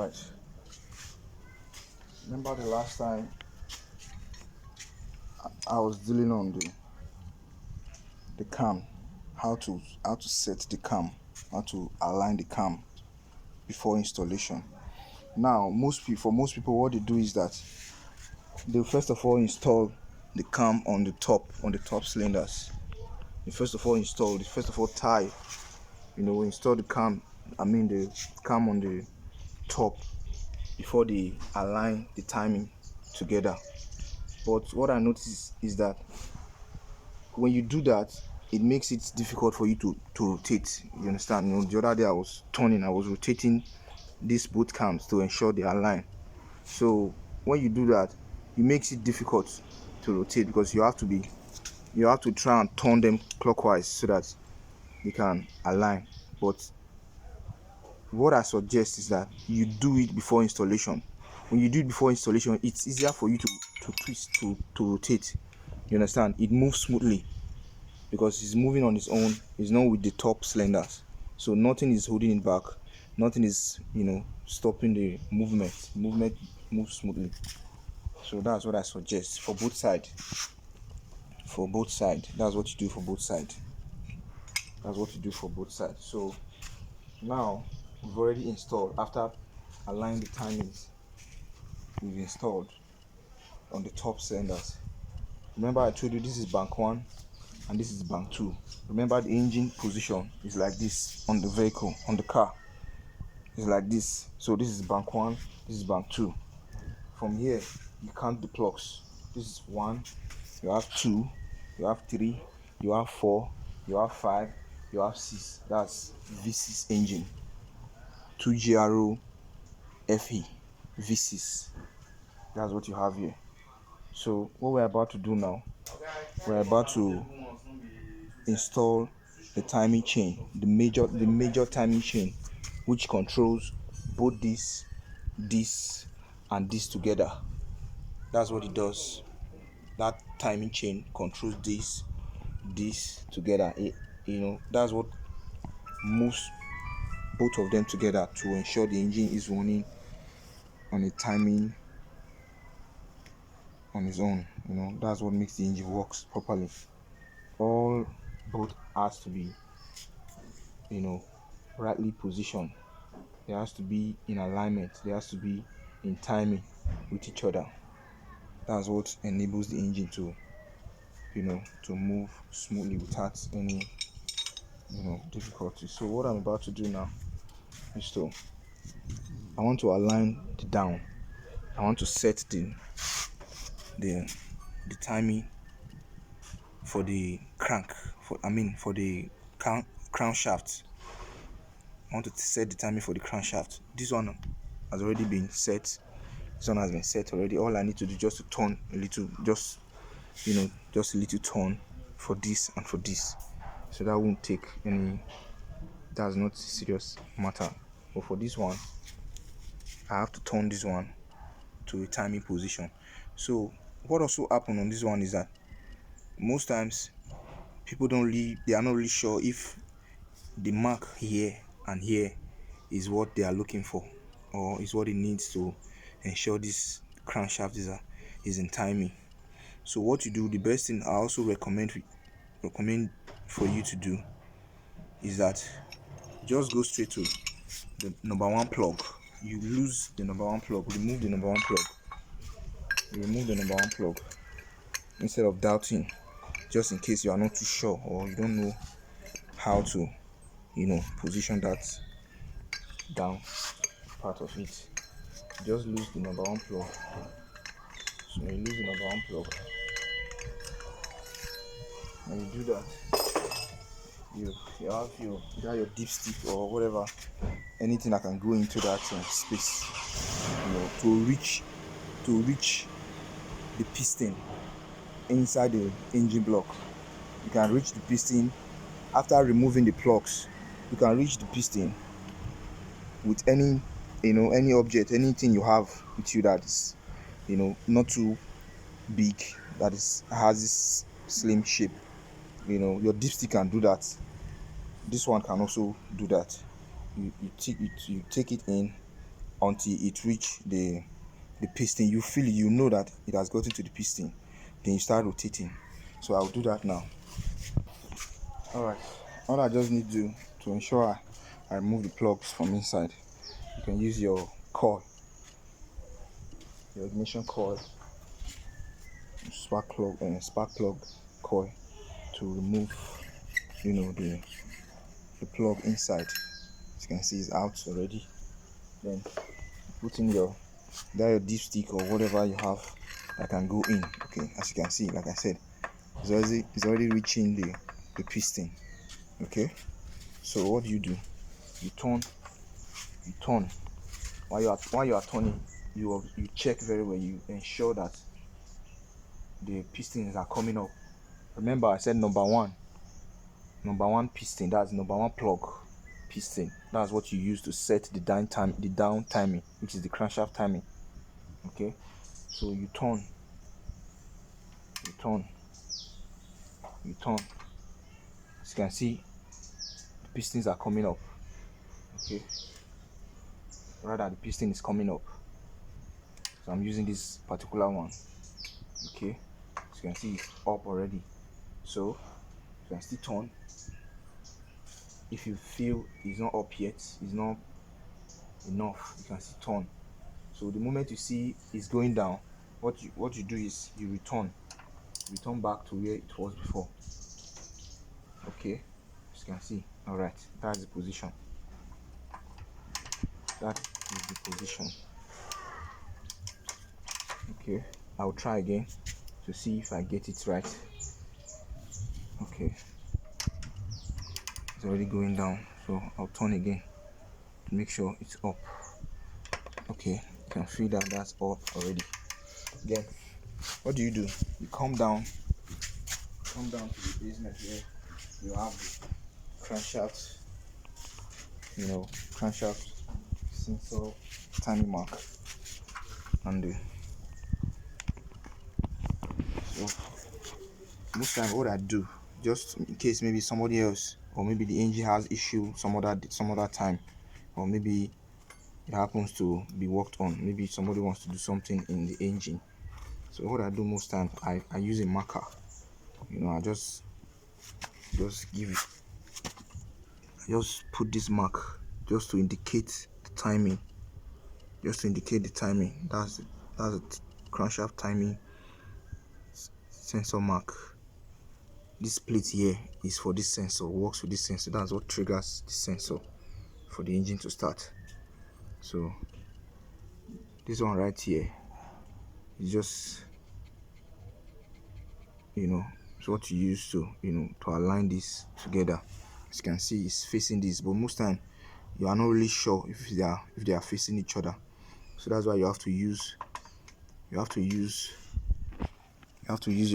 Alright, remember the last time I was dealing on the cam, how to set the cam, how to align the cam before installation. Now most people what they do is that they first of all install the cam on the top cylinders. They first of all tie, install the cam, the cam on the top before they align the timing together. But what I noticed is that when you do that, it makes it difficult for you to rotate. You understand? The other day I was rotating these both cams to ensure they align. So when you do that, it makes it difficult to rotate because you have to try and turn them clockwise so that they can align. But what I suggest is that you do it before installation. When you do it before installation, it's easier for you to twist, to rotate. You understand? It moves smoothly because it's moving on its own. It's not with the top cylinders, so nothing is holding it back. Nothing is stopping the movement. Movement moves smoothly. So that's what I suggest for both sides. That's what you do for both sides. So now we've already installed. After aligning the timings, we've installed on the top cylinders. Remember I told you this is bank 1 and this is bank 2. Remember the engine position is like this on the vehicle, on the car. It's like this. So this is bank 1, this is bank 2. From here you count the plugs. This is 1, you have 2, you have 3, you have 4, you have 5, you have 6. That's V6 engine, 2GRO FE V6. That's what you have here. So what we're about to do now, we're about to install the timing chain, the major timing chain, which controls both this and this together. That's what it does. That timing chain controls this together. That's what moves both of them together to ensure the engine is running on a timing on its own. That's what makes the engine works properly. Both has to be rightly positioned. There has to be in alignment. There has to be in timing with each other. That's what enables the engine to to move smoothly without any difficulty. So what I'm about to do now is I want to align the down. I want to set the timing for the for the crankshaft. I want to set the timing for the crankshaft. This one has already been set. This one has been set already. All I need to do is just to turn a little, just a little turn for this and for this. So that won't take any. That's not a serious matter. But for this one, I have to turn this one to a timing position. So what also happens on this one is that most times people they are not really sure if the mark here and here is what they are looking for, or is what it needs to ensure this crankshaft is in timing. So what you do, the best thing I also recommend for you to do is that just go straight to the number 1 plug. You lose the number 1 plug, remove the number 1 plug. You remove the number 1 plug instead of doubting, just in case you are not too sure or you don't know how to position that down part of it. Just lose the number 1 plug. So when you lose the number 1 plug, when you do that, you have either your dipstick or whatever, anything that can go into that space, to reach the piston inside the engine block. You can reach the piston after removing the plugs. You can reach the piston with any object, anything you have with you that is not too big, that has this slim shape. Your dipstick can do that. This one can also do that. You take it in, until it reach the piston. You feel it, you know that it has gotten to the piston, then you start rotating. So I'll do that now. All right, all I just need to ensure I remove the plugs from inside, you can use your coil, your ignition coil, spark plug coil, to remove, the plug inside. As you can see, it's out already. Then put in your dipstick or whatever you have that can go in. Okay, as you can see, like I said, it's already reaching the piston. Okay, so what do? You turn. While you are turning, you check very well. You ensure that the pistons are coming up. Remember, I said number one piston. That's number one plug piston. That's what you use to set the down timing, which is the crankshaft timing. Okay, so you turn. As you can see, the pistons are coming up. Okay, rather the piston is coming up. So I'm using this particular one. Okay, as you can see, it's up already. So you can still turn. If you feel it's not up yet, it's not enough, you can still turn. So the moment you see it's going down, what you do is you return back to where it was before. Okay, as you can see. All right, that's the position. That is the position. Okay, I'll try again to see if I get it right. Okay, it's already going down, so I'll turn again to make sure it's up. Okay, you can feel that that's up already. Then what do? You come down to the basement where you have the crankshaft, crankshaft sensor timing mark, and so most time what I do, just in case maybe somebody else, or maybe the engine has issue some other time, or maybe it happens to be worked on, maybe somebody wants to do something in the engine. So what I do most times, I use a marker. I just give it, I just put this mark just to indicate the timing. That's the crankshaft timing sensor mark. This plate here is for this sensor, works with this sensor. That's what triggers the sensor for the engine to start. So this one right here is just it's what you use to to align this together. As you can see, it's facing this, but most time you are not really sure if they are facing each other. So that's why you have to use your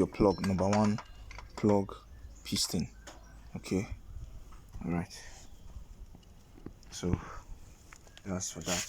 plug, number one plug piston. Okay, all right, so that's for that.